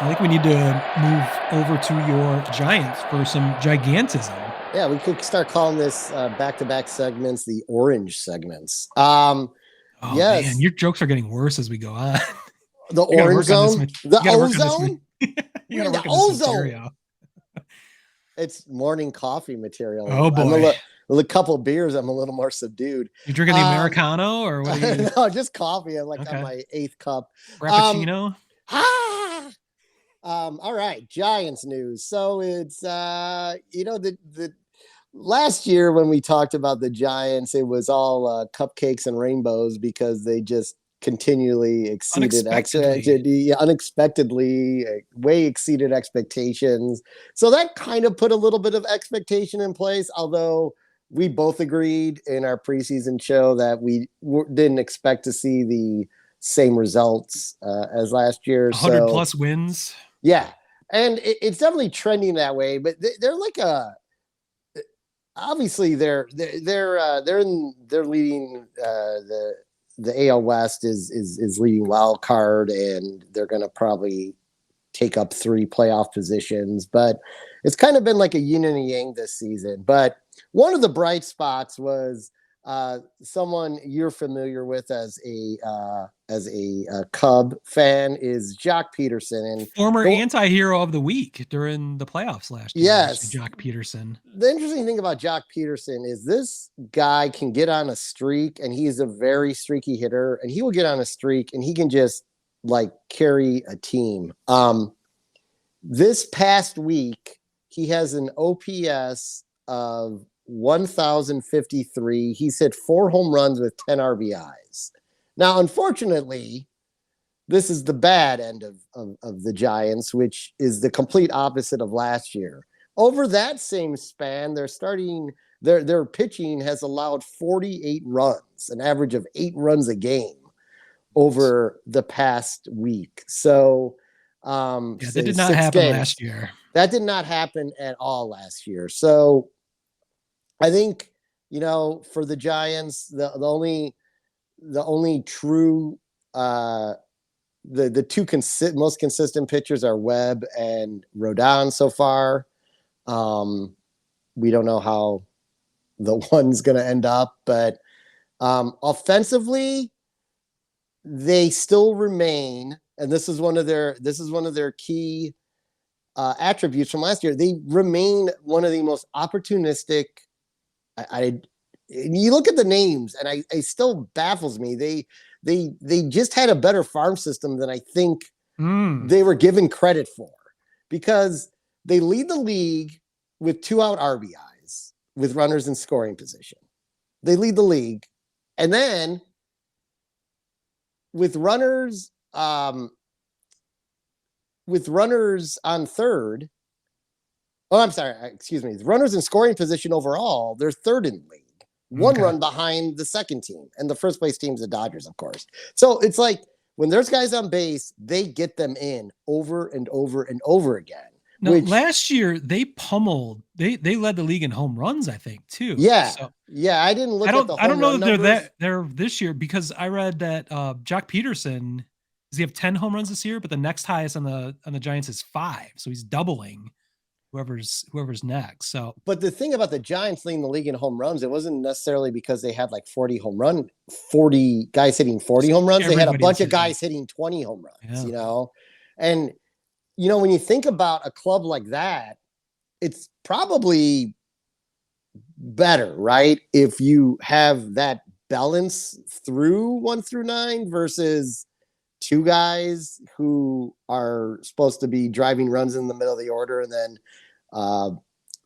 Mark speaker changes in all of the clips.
Speaker 1: I think we need to move over to your Giants for some gigantism.
Speaker 2: Yeah, we could start calling this back-to-back segments the orange segments.
Speaker 1: Oh man,
Speaker 2: Yes,
Speaker 1: your jokes are getting worse as we go on.
Speaker 2: the
Speaker 1: You got to
Speaker 2: orange
Speaker 1: work on this.
Speaker 2: zone, the
Speaker 1: You got to work on this.
Speaker 2: ozone.
Speaker 1: You got
Speaker 2: We're
Speaker 1: to
Speaker 2: in the
Speaker 1: work on this
Speaker 2: ozone.
Speaker 1: material.
Speaker 2: It's morning coffee material.
Speaker 1: Oh
Speaker 2: I'm
Speaker 1: boy,
Speaker 2: a couple beers. I'm a little more subdued.
Speaker 1: you drinking the
Speaker 2: Um,
Speaker 1: Americano or what are you?
Speaker 2: no, just coffee. I'm like on
Speaker 1: Okay,
Speaker 2: my eighth cup. Um,
Speaker 1: Frappuccino.
Speaker 2: ah, all right, Giants news. So it's the last year when we talked about the Giants, it was all cupcakes and rainbows because they just continually exceeded
Speaker 1: Unexpectedly.
Speaker 2: unexpectedly, way exceeded expectations. So that kind of put a little bit of expectation in place, although we both agreed in our preseason show that we didn't expect to see the same results as last year.
Speaker 1: 100
Speaker 2: So
Speaker 1: plus wins.
Speaker 2: yeah, and it's definitely trending that way. But they're like a obviously they're leading the AL West is leading wild card, and they're going to probably take up 3 playoff positions. But it's kind of been like a yin and a yang this season. But one of the bright spots was someone you're familiar with as a Cub fan is Joc Pederson, and
Speaker 1: Former
Speaker 2: the
Speaker 1: anti-hero of the week during the playoffs last year, actually,
Speaker 2: yes,
Speaker 1: Joc Pederson.
Speaker 2: the interesting thing about Joc Pederson is this guy can get on a streak, and he's a very streaky hitter, and he will get on a streak and he can just like carry a team. This past week, he has an OPS of 1,053. He's hit 4 home runs with 10 RBIs. Now, unfortunately, this is the bad end of the Giants, which is the complete opposite of last year. Over that same span, their pitching has allowed 48 runs, an average of 8 runs a game over the past week. So,
Speaker 1: Yeah, that did not
Speaker 2: 6
Speaker 1: happen last
Speaker 2: games.
Speaker 1: year.
Speaker 2: That did not happen at all last year. So, I think for the Giants, the only true the two most consistent pitchers are Webb and Rodon so far. We don't know how the one's going to end up, but offensively, they still remain, and this is one of their key attributes from last year. They remain one of the most opportunistic. I you look at the names, and I still baffles me. They just had a better farm system than I think
Speaker 1: Mm.
Speaker 2: they were given credit for, because they lead the league with 2-out RBIs with runners in scoring position. They lead the league, and then with runners on third. Oh, I'm sorry. Excuse me. The runners in scoring position overall, they're third in the league. One
Speaker 1: Okay.
Speaker 2: run behind the second team, and the first place team's the Dodgers, of course. So it's like when there's guys on base, they get them in over and over and over again.
Speaker 1: Now,
Speaker 2: Which,
Speaker 1: last year they pummeled. They led the league in home runs, I think, too.
Speaker 2: yeah,
Speaker 1: So
Speaker 2: yeah, I didn't
Speaker 1: I
Speaker 2: look at
Speaker 1: don't
Speaker 2: the
Speaker 1: I don't
Speaker 2: home
Speaker 1: know
Speaker 2: run
Speaker 1: that they're
Speaker 2: numbers.
Speaker 1: they're this year, because I read that Joc Pederson, does he have 10 home runs this year? But the next highest on the Giants is 5, so he's doubling whoever's next. So
Speaker 2: But the thing about the Giants leading the league in home runs, it wasn't necessarily because they had like 40 guys hitting 40 home runs. They had a
Speaker 1: everybody was
Speaker 2: bunch of
Speaker 1: hitting.
Speaker 2: guys hitting 20 home runs,
Speaker 1: Yeah.
Speaker 2: And when you think about a club like that, it's probably better, right? If you have that balance through 1 through 9 versus 2 guys who are supposed to be driving runs in the middle of the order, and then uh,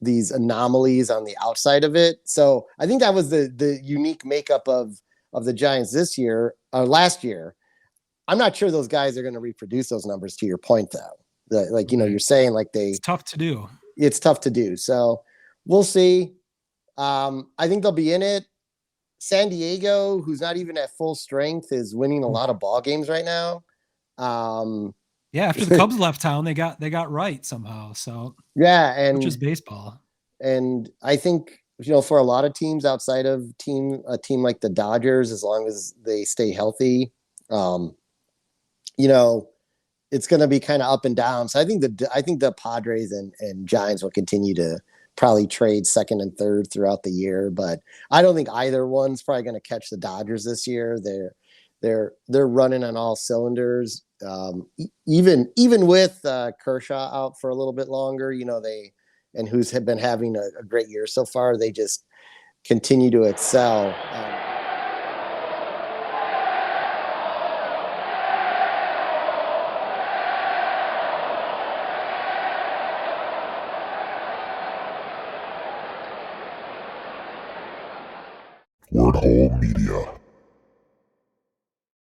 Speaker 2: these anomalies on the outside of it. So I think that was the unique makeup of the Giants this year or last year. I'm not sure those guys are going to reproduce those numbers, to your point, though. Like,
Speaker 1: Right.
Speaker 2: you're saying like
Speaker 1: It's tough to do.
Speaker 2: it's tough to do. So we'll see. I think they'll be in it. San Diego, who's not even at full strength, is winning a lot of ball games right now. Um,
Speaker 1: Yeah, after the Cubs left town, they got right somehow. So,
Speaker 2: yeah,
Speaker 1: which is
Speaker 2: and
Speaker 1: baseball.
Speaker 2: I think for a lot of teams outside of a team like the Dodgers, as long as they stay healthy, you know, it's going to be kind of up and down. So I think the Padres and Giants will continue to probably trade second and third throughout the year, but I don't think either one's probably going to catch the Dodgers this year. They're running on all cylinders. Even with Kershaw out for a little bit longer, you know, and who's have been having a great year so far, they just continue to excel.
Speaker 3: Word Hole Media.